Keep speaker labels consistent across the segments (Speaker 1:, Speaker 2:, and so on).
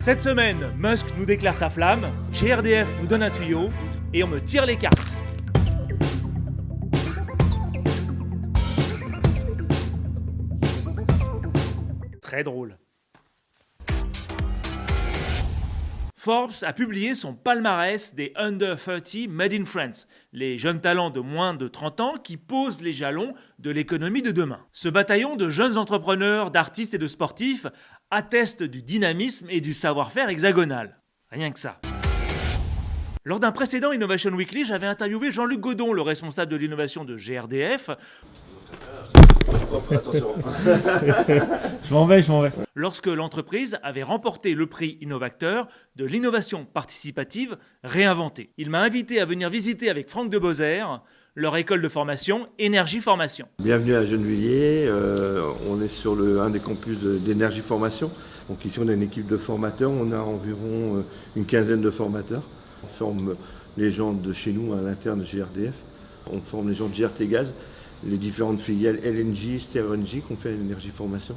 Speaker 1: Cette semaine, Musk nous déclare sa flamme, GRDF nous donne un tuyau et on me tire les cartes. Très drôle. Forbes a publié son palmarès des Under 30 Made in France, les jeunes talents de moins de 30 ans qui posent les jalons de l'économie de demain. Ce bataillon de jeunes entrepreneurs, d'artistes et de sportifs atteste du dynamisme et du savoir-faire hexagonal. Rien que ça. Lors d'un précédent Innovation Weekly, j'avais interviewé Jean-Luc Godon, le responsable de l'innovation de GRDF.
Speaker 2: Attention.
Speaker 3: Je m'en vais.
Speaker 1: Lorsque l'entreprise avait remporté le prix Innovacteur de l'innovation participative réinventée. Il m'a invité à venir visiter avec Franck Debozère leur école de formation Énergie Formation.
Speaker 2: Bienvenue à Gennevilliers, on est sur un des campus d'Énergie Formation. Donc ici on a une équipe de formateurs, on a environ une quinzaine de formateurs. On forme les gens de chez nous à l'interne de GRDF, on forme les gens de GRT Gaz, les différentes filiales LNJ, StereoNJ qu'on fait à l'Énergie Formation.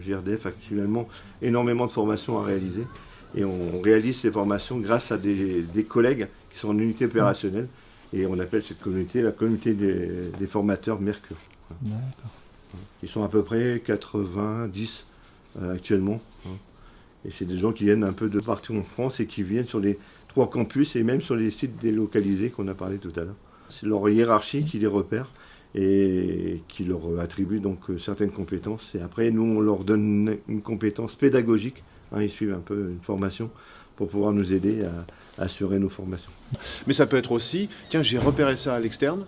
Speaker 2: GRDF a actuellement énormément de formations à réaliser et on réalise ces formations grâce à des collègues qui sont en unité opérationnelle et on appelle cette communauté la communauté des formateurs Mercure.
Speaker 3: D'accord.
Speaker 2: Ils sont à peu près 90 actuellement et c'est des gens qui viennent un peu de partout en France et qui viennent sur les 3 campus et même sur les sites délocalisés qu'on a parlé tout à l'heure. C'est leur hiérarchie qui les repère et qui leur attribue donc certaines compétences. Et après, nous, on leur donne une compétence pédagogique. Ils suivent un peu une formation pour pouvoir nous aider à assurer nos formations.
Speaker 4: Mais ça peut être aussi, tiens, j'ai repéré ça à l'externe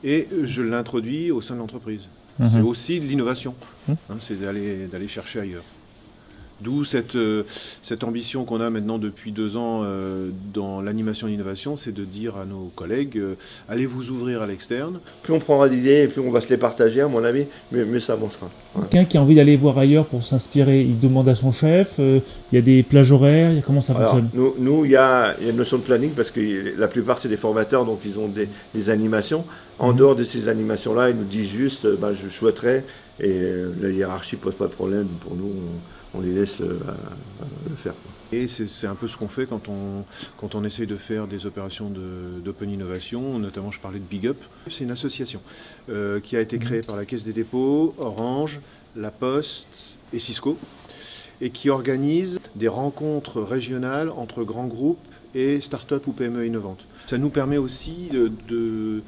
Speaker 4: et je l'introduis au sein de l'entreprise. C'est aussi de l'innovation, c'est d'aller chercher ailleurs. D'où cette ambition qu'on a maintenant depuis 2 ans dans l'animation d'innovation, c'est de dire à nos collègues, allez vous ouvrir à l'externe.
Speaker 2: Plus on prendra d'idées et plus on va se les partager, à mon avis, mieux ça avancera.
Speaker 3: Quelqu'un qui a envie d'aller voir ailleurs pour s'inspirer, il demande à son chef, il y a des plages horaires, comment ça fonctionne?
Speaker 2: Nous, il y a une notion de planning parce que la plupart c'est des formateurs, donc ils ont des animations. En dehors de ces animations-là, ils nous disent juste, je souhaiterais, et la hiérarchie ne pose pas de problème pour nous. On les laisse le faire.
Speaker 4: Et c'est un peu ce qu'on fait quand on essaye de faire des opérations d'open innovation, notamment je parlais de Big Up. C'est une association qui a été créée par la Caisse des dépôts, Orange, La Poste et Cisco, et qui organise des rencontres régionales entre grands groupes et start-up ou PME innovantes. Ça nous permet aussi de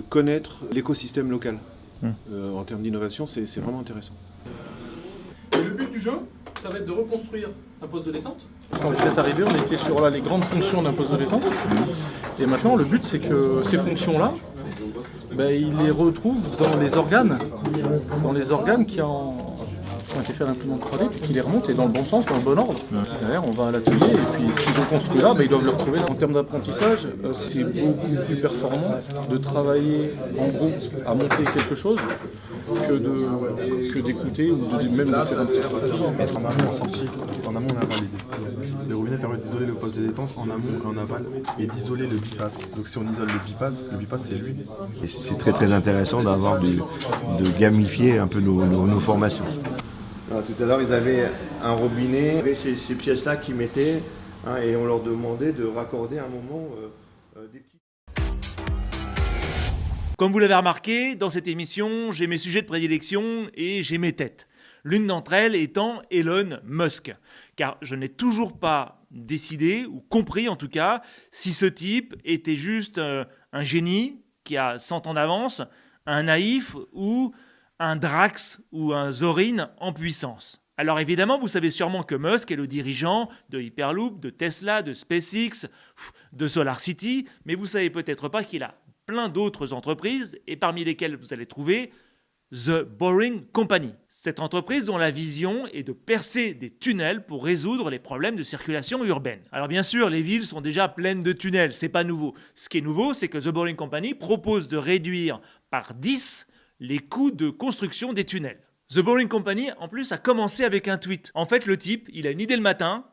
Speaker 4: connaître l'écosystème local. En termes d'innovation, c'est vraiment intéressant.
Speaker 5: Et le but du jeu, ça va être de reconstruire un poste de détente. Quand vous êtes arrivé, on était sur les grandes fonctions d'un poste de détente. Et maintenant, le but, c'est que ces fonctions-là, ils les retrouvent dans les organes qui ont été faits à l'imprimante 3D, puis qui les remontent et dans le bon sens, dans le bon ordre. Derrière, on va à l'atelier et puis ce qu'ils ont construit là, ils doivent le retrouver là. En termes d'apprentissage, c'est beaucoup plus performant de travailler en groupe à monter quelque chose que d'écouter ou même de faire un petit truc.
Speaker 6: Être en amont, en sortie, en amont, on aval les deux. Le robinet permet d'isoler le poste de détente en amont et en aval et d'isoler le bypass. Donc si on isole le bypass c'est lui.
Speaker 2: Et c'est très très intéressant d'avoir de gamifier un peu nos formations. Alors, tout à l'heure, ils avaient un robinet, avec ces pièces-là qu'ils mettaient et on leur demandait de raccorder à un moment des petits...
Speaker 1: Comme vous l'avez remarqué, dans cette émission, j'ai mes sujets de prédilection et j'ai mes têtes. L'une d'entre elles étant Elon Musk. Car je n'ai toujours pas décidé, ou compris en tout cas, si ce type était juste un génie qui a 100 ans d'avance, un naïf ou un Drax ou un Zorin en puissance. Alors évidemment, vous savez sûrement que Musk est le dirigeant de Hyperloop, de Tesla, de SpaceX, de SolarCity, mais vous savez peut-être pas qu'il a plein d'autres entreprises, et parmi lesquelles vous allez trouver The Boring Company. Cette entreprise dont la vision est de percer des tunnels pour résoudre les problèmes de circulation urbaine. Alors bien sûr, les villes sont déjà pleines de tunnels, c'est pas nouveau. Ce qui est nouveau, c'est que The Boring Company propose de réduire par 10 les coûts de construction des tunnels. The Boring Company, en plus, a commencé avec un tweet. En fait, le type, il a une idée le matin,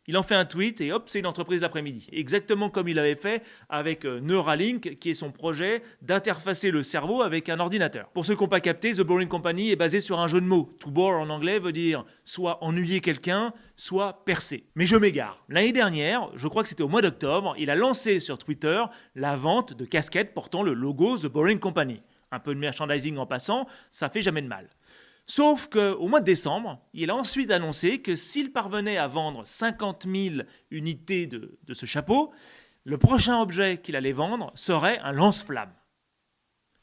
Speaker 1: Il en fait un tweet et hop, c'est une entreprise l'après-midi. Exactement comme il avait fait avec Neuralink, qui est son projet d'interfacer le cerveau avec un ordinateur. Pour ceux qui n'ont pas capté, The Boring Company est basé sur un jeu de mots. To bore en anglais veut dire soit ennuyer quelqu'un, soit percer. Mais je m'égare. L'année dernière, je crois que c'était au mois d'octobre, il a lancé sur Twitter la vente de casquettes portant le logo The Boring Company. Un peu de merchandising en passant, ça fait jamais de mal. Sauf qu'au mois de décembre, il a ensuite annoncé que s'il parvenait à vendre 50 000 unités de ce chapeau, le prochain objet qu'il allait vendre serait un lance-flamme.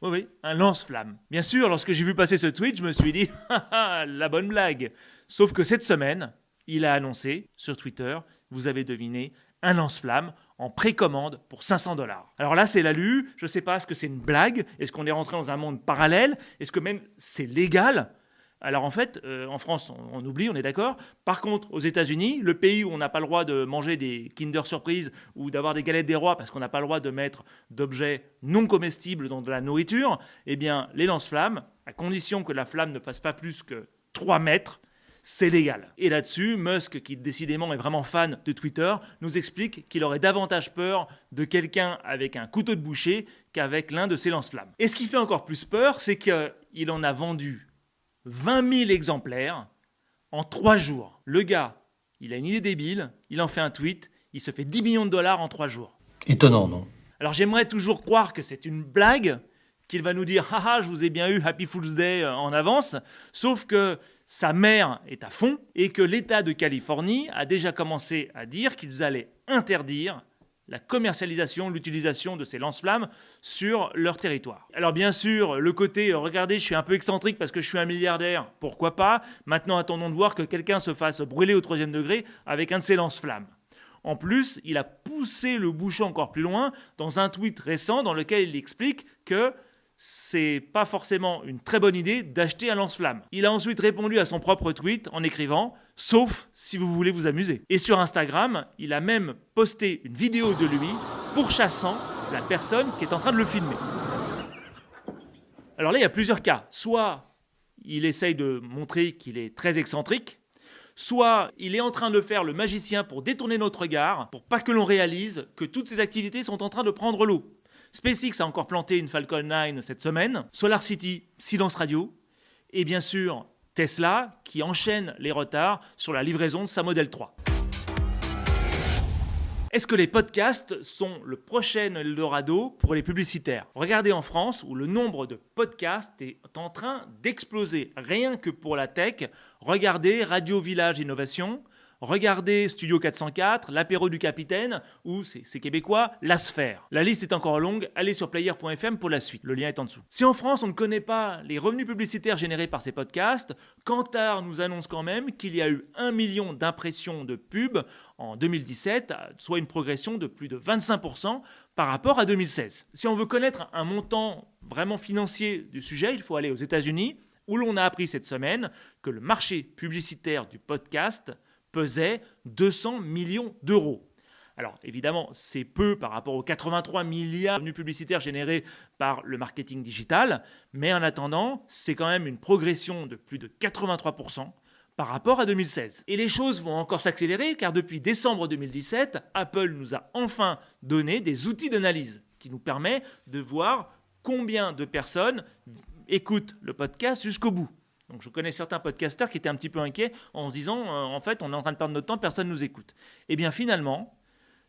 Speaker 1: Oui, un lance-flamme. Bien sûr, lorsque j'ai vu passer ce tweet, je me suis dit « Ah, la bonne blague !» Sauf que cette semaine, il a annoncé sur Twitter, vous avez deviné, un lance-flamme en précommande pour $500. Alors là, c'est l'alu, je ne sais pas, est-ce que c'est une blague? Est-ce qu'on est rentré dans un monde parallèle? Est-ce que même c'est légal? Alors en fait, en France, on oublie, on est d'accord. Par contre, aux États-Unis, le pays où on n'a pas le droit de manger des Kinder Surprise ou d'avoir des galettes des rois parce qu'on n'a pas le droit de mettre d'objets non comestibles dans de la nourriture, eh bien, les lance-flammes, à condition que la flamme ne fasse pas plus que 3 mètres, c'est légal. Et là-dessus, Musk, qui décidément est vraiment fan de Twitter, nous explique qu'il aurait davantage peur de quelqu'un avec un couteau de boucher qu'avec l'un de ses lance-flammes. Et ce qui fait encore plus peur, c'est qu'il en a vendu 20 000 exemplaires en 3 jours. Le gars, il a une idée débile, il en fait un tweet, il se fait 10 millions de dollars en 3 jours.
Speaker 7: Étonnant, non?
Speaker 1: Alors j'aimerais toujours croire que c'est une blague, qu'il va nous dire « Haha, je vous ai bien eu, Happy Fool's Day en avance », sauf que sa mère est à fond et que l'État de Californie a déjà commencé à dire qu'ils allaient interdire la commercialisation, l'utilisation de ces lance-flammes sur leur territoire. Alors bien sûr, le côté « regardez, je suis un peu excentrique parce que je suis un milliardaire », pourquoi pas? Maintenant, attendons de voir que quelqu'un se fasse brûler au 3e degré avec un de ces lance-flammes. En plus, il a poussé le bouchon encore plus loin dans un tweet récent dans lequel il explique que c'est pas forcément une très bonne idée d'acheter un lance-flamme. Il a ensuite répondu à son propre tweet en écrivant « sauf si vous voulez vous amuser ». Et sur Instagram, il a même posté une vidéo de lui pourchassant la personne qui est en train de le filmer. Alors là, il y a plusieurs cas. Soit il essaye de montrer qu'il est très excentrique, soit il est en train de faire le magicien pour détourner notre regard, pour pas que l'on réalise que toutes ses activités sont en train de prendre l'eau. SpaceX a encore planté une Falcon 9 cette semaine, SolarCity, silence radio, et bien sûr Tesla qui enchaîne les retards sur la livraison de sa Model 3. Est-ce que les podcasts sont le prochain Eldorado pour les publicitaires? Regardez en France où le nombre de podcasts est en train d'exploser. Rien que pour la tech, regardez Radio Village Innovation, regardez Studio 404, l'apéro du capitaine ou, c'est québécois, La Sphère. La liste est encore longue, allez sur player.fm pour la suite, le lien est en dessous. Si en France on ne connaît pas les revenus publicitaires générés par ces podcasts, Kantar nous annonce quand même qu'il y a eu 1 million d'impressions de pubs en 2017, soit une progression de plus de 25% par rapport à 2016. Si on veut connaître un montant vraiment financier du sujet, il faut aller aux États-Unis où l'on a appris cette semaine que le marché publicitaire du podcast pesait 200 millions d'euros. Alors évidemment, c'est peu par rapport aux 83 milliards de revenus publicitaires générés par le marketing digital, mais en attendant, c'est quand même une progression de plus de 83% par rapport à 2016. Et les choses vont encore s'accélérer car depuis décembre 2017, Apple nous a enfin donné des outils d'analyse qui nous permettent de voir combien de personnes écoutent le podcast jusqu'au bout. Donc je connais certains podcasteurs qui étaient un petit peu inquiets en se disant en fait on est en train de perdre notre temps, personne ne nous écoute. Et bien finalement,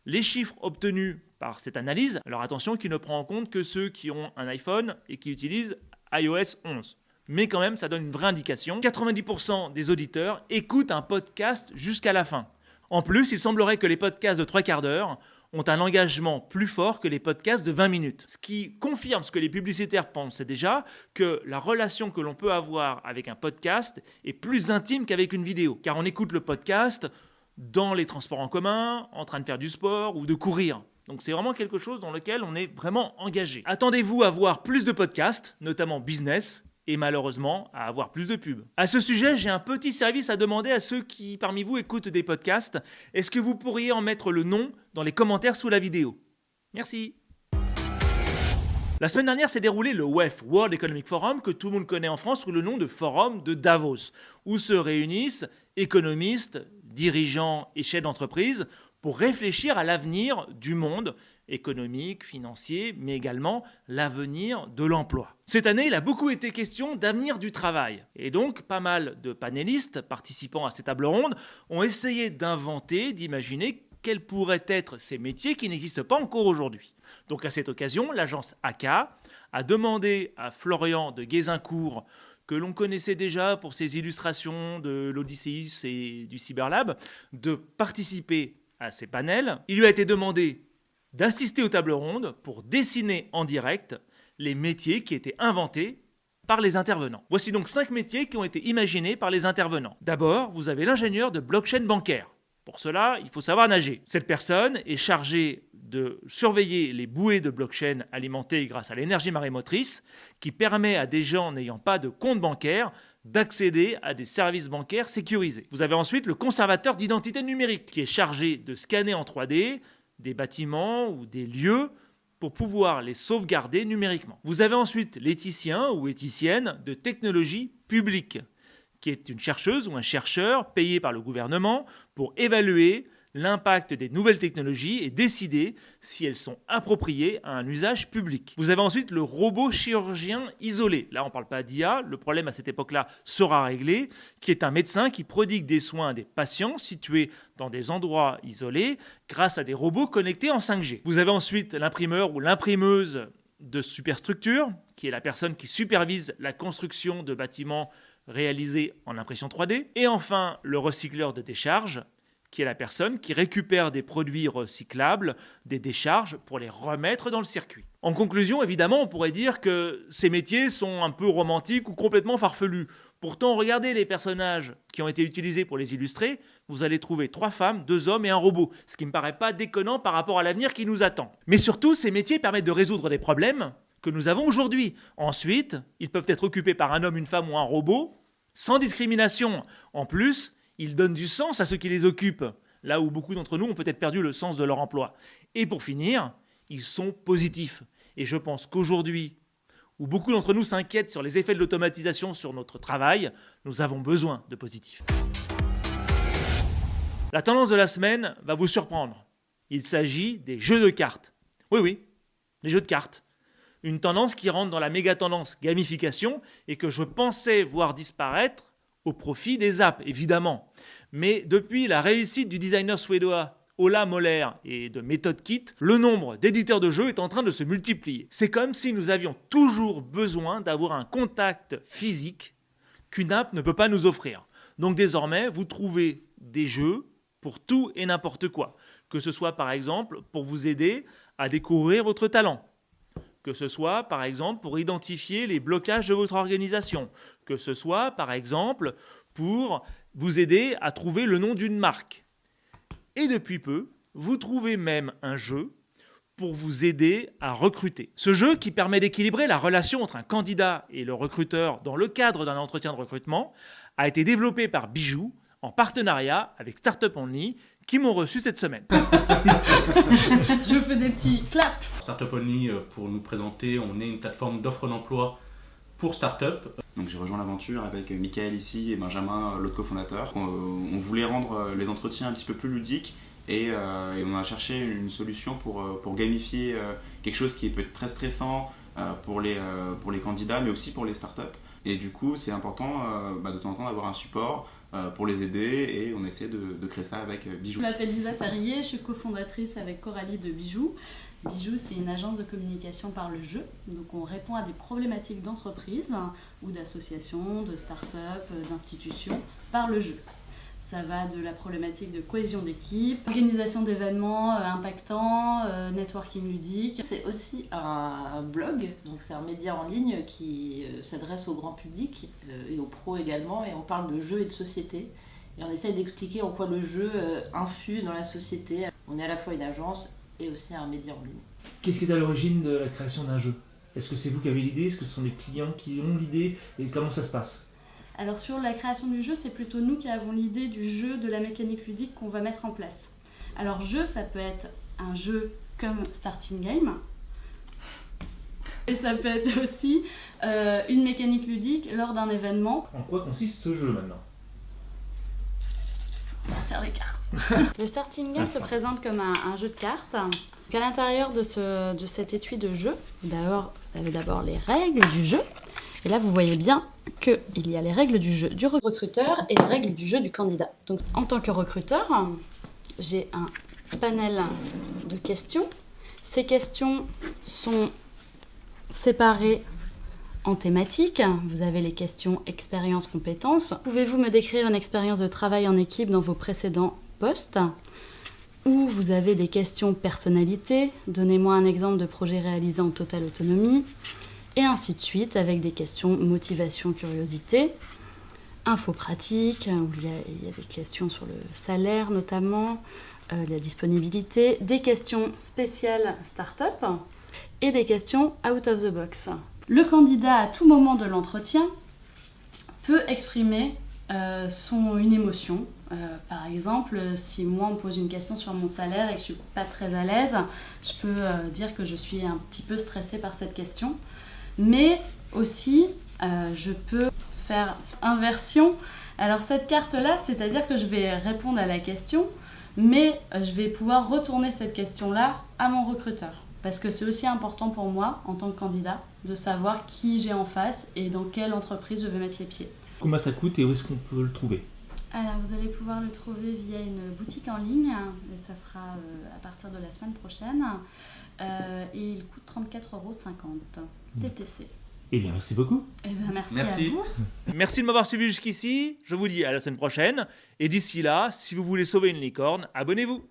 Speaker 1: les chiffres obtenus par cette analyse, alors attention qui ne prend en compte que ceux qui ont un iPhone et qui utilisent iOS 11. Mais quand même ça donne une vraie indication. 90% des auditeurs écoutent un podcast jusqu'à la fin. En plus, il semblerait que les podcasts de 3/4 d'heure ont un engagement plus fort que les podcasts de 20 minutes. Ce qui confirme ce que les publicitaires pensaient déjà, que la relation que l'on peut avoir avec un podcast est plus intime qu'avec une vidéo. Car on écoute le podcast dans les transports en commun, en train de faire du sport ou de courir. Donc c'est vraiment quelque chose dans lequel on est vraiment engagé. Attendez-vous à voir plus de podcasts, notamment business, et malheureusement à avoir plus de pubs. À ce sujet, j'ai un petit service à demander à ceux qui, parmi vous, écoutent des podcasts. Est-ce que vous pourriez en mettre le nom dans les commentaires sous la vidéo? Merci. La semaine dernière s'est déroulé le WEF, World Economic Forum, que tout le monde connaît en France sous le nom de Forum de Davos, où se réunissent économistes dirigeants et chefs d'entreprise pour réfléchir à l'avenir du monde économique, financier, mais également l'avenir de l'emploi. Cette année, il a beaucoup été question d'avenir du travail. Et donc, pas mal de panélistes participant à ces tables rondes ont essayé d'inventer, d'imaginer quels pourraient être ces métiers qui n'existent pas encore aujourd'hui. Donc à cette occasion, l'agence ACA a demandé à Florian de Guézincourt, que l'on connaissait déjà pour ses illustrations de l'Odysseus et du Cyberlab, de participer à ces panels. Il lui a été demandé d'assister aux tables rondes pour dessiner en direct les métiers qui étaient inventés par les intervenants. Voici donc 5 métiers qui ont été imaginés par les intervenants. D'abord, vous avez l'ingénieur de blockchain bancaire. Pour cela, il faut savoir nager. Cette personne est chargée de surveiller les bouées de blockchain alimentées grâce à l'énergie marémotrice qui permet à des gens n'ayant pas de compte bancaire d'accéder à des services bancaires sécurisés. Vous avez ensuite le conservateur d'identité numérique qui est chargé de scanner en 3D des bâtiments ou des lieux pour pouvoir les sauvegarder numériquement. Vous avez ensuite l'éthicien ou éthicienne de technologie publique qui est une chercheuse ou un chercheur payé par le gouvernement pour évaluer l'impact des nouvelles technologies et décider si elles sont appropriées à un usage public. Vous avez ensuite le robot chirurgien isolé. Là, on ne parle pas d'IA, le problème à cette époque-là sera réglé, qui est un médecin qui prodigue des soins à des patients situés dans des endroits isolés grâce à des robots connectés en 5G. Vous avez ensuite l'imprimeur ou l'imprimeuse de superstructure, qui est la personne qui supervise la construction de bâtiments réalisés en impression 3D. Et enfin, le recycleur de décharges, qui est la personne qui récupère des produits recyclables, des décharges, pour les remettre dans le circuit. En conclusion, évidemment, on pourrait dire que ces métiers sont un peu romantiques ou complètement farfelus. Pourtant, regardez les personnages qui ont été utilisés pour les illustrer, vous allez trouver 3 femmes, 2 hommes et un robot, ce qui ne me paraît pas déconnant par rapport à l'avenir qui nous attend. Mais surtout, ces métiers permettent de résoudre des problèmes que nous avons aujourd'hui. Ensuite, ils peuvent être occupés par un homme, une femme ou un robot, sans discrimination. En plus, ils donnent du sens à ceux qui les occupent, là où beaucoup d'entre nous ont peut-être perdu le sens de leur emploi. Et pour finir, ils sont positifs. Et je pense qu'aujourd'hui, où beaucoup d'entre nous s'inquiètent sur les effets de l'automatisation sur notre travail, nous avons besoin de positifs. La tendance de la semaine va vous surprendre. Il s'agit des jeux de cartes. Oui, les jeux de cartes. Une tendance qui rentre dans la méga tendance gamification et que je pensais voir disparaître au profit des apps, évidemment. Mais depuis la réussite du designer suédois Ola Möller et de MethodKit, le nombre d'éditeurs de jeux est en train de se multiplier. C'est comme si nous avions toujours besoin d'avoir un contact physique qu'une app ne peut pas nous offrir. Donc désormais, vous trouvez des jeux pour tout et n'importe quoi. Que ce soit par exemple pour vous aider à découvrir votre talent. Que ce soit, par exemple, pour identifier les blocages de votre organisation. Que ce soit, par exemple, pour vous aider à trouver le nom d'une marque. Et depuis peu, vous trouvez même un jeu pour vous aider à recruter. Ce jeu qui permet d'équilibrer la relation entre un candidat et le recruteur dans le cadre d'un entretien de recrutement a été développé par Bijou en partenariat avec Startup Only qui m'ont reçu cette semaine.
Speaker 7: Je fais des petits claps.
Speaker 8: Startup Only, pour nous présenter, on est une plateforme d'offres d'emploi pour start-up.
Speaker 9: Donc j'ai rejoint l'aventure avec Mickaël ici et Benjamin, l'autre cofondateur. On voulait rendre les entretiens un petit peu plus ludiques et on a cherché une solution pour gamifier quelque chose qui peut être très stressant pour les candidats mais aussi pour les startups. Et du coup c'est important de temps en temps d'avoir un support pour les aider et on essaie de créer ça avec Bijou.
Speaker 7: Je m'appelle Lisa Terrier, je suis cofondatrice avec Coralie de Bijou. Bijou, c'est une agence de communication par le jeu. Donc on répond à des problématiques d'entreprise ou d'associations, de start-up, d'institutions par le jeu. Ça va de la problématique de cohésion d'équipe, organisation d'événements impactants, networking ludique.
Speaker 10: C'est aussi un blog, donc c'est un média en ligne qui s'adresse au grand public et aux pros également, et on parle de jeux et de société. Et on essaye d'expliquer en quoi le jeu infuse dans la société. On est à la fois une agence et aussi un média en ligne.
Speaker 3: Qu'est-ce qui est à l'origine de la création d'un jeu ? Est-ce que c'est vous qui avez l'idée ? Est-ce que ce sont les clients qui ont l'idée ? Et comment ça se passe ?
Speaker 7: Alors sur la création du jeu, c'est plutôt nous qui avons l'idée du jeu, de la mécanique ludique qu'on va mettre en place. Alors jeu, ça peut être un jeu comme Starting Game. Et ça peut être aussi une mécanique ludique lors d'un événement.
Speaker 3: En quoi consiste ce jeu maintenant ?
Speaker 7: sortir les cartes. Le starting game se présente comme un jeu de cartes. À l'intérieur de cet étui de jeu, vous avez d'abord les règles du jeu. Et là, vous voyez bien qu'il y a les règles du jeu du recruteur et les règles du jeu du candidat. Donc, en tant que recruteur, j'ai un panel de questions. Ces questions sont séparées en thématiques. Vous avez les questions expérience, compétences. Pouvez-vous me décrire une expérience de travail en équipe dans vos précédents postes? Ou vous avez des questions personnalité. Donnez-moi un exemple de projet réalisé en totale autonomie. Et ainsi de suite, avec des questions motivation, curiosité, info pratique, où il y a des questions sur le salaire notamment, la disponibilité, des questions spéciales start-up et des questions out of the box. Le candidat, à tout moment de l'entretien, peut exprimer une émotion. Par exemple, si moi on me pose une question sur mon salaire et que je suis pas très à l'aise, je peux dire que je suis un petit peu stressée par cette question. Mais aussi, je peux faire inversion. Alors cette carte-là, c'est-à-dire que je vais répondre à la question, mais je vais pouvoir retourner cette question-là à mon recruteur. Parce que c'est aussi important pour moi, en tant que candidat, de savoir qui j'ai en face et dans quelle entreprise je vais mettre les pieds.
Speaker 3: Combien ça coûte et où est-ce qu'on peut le trouver?
Speaker 7: Alors vous allez pouvoir le trouver via une boutique en ligne, et ça sera à partir de la semaine prochaine. Et il coûte 34,50 € TTC.
Speaker 3: Eh bien, merci beaucoup.
Speaker 7: Eh bien, merci à vous.
Speaker 1: Merci de m'avoir suivi jusqu'ici. Je vous dis à la semaine prochaine. Et d'ici là, si vous voulez sauver une licorne, abonnez-vous.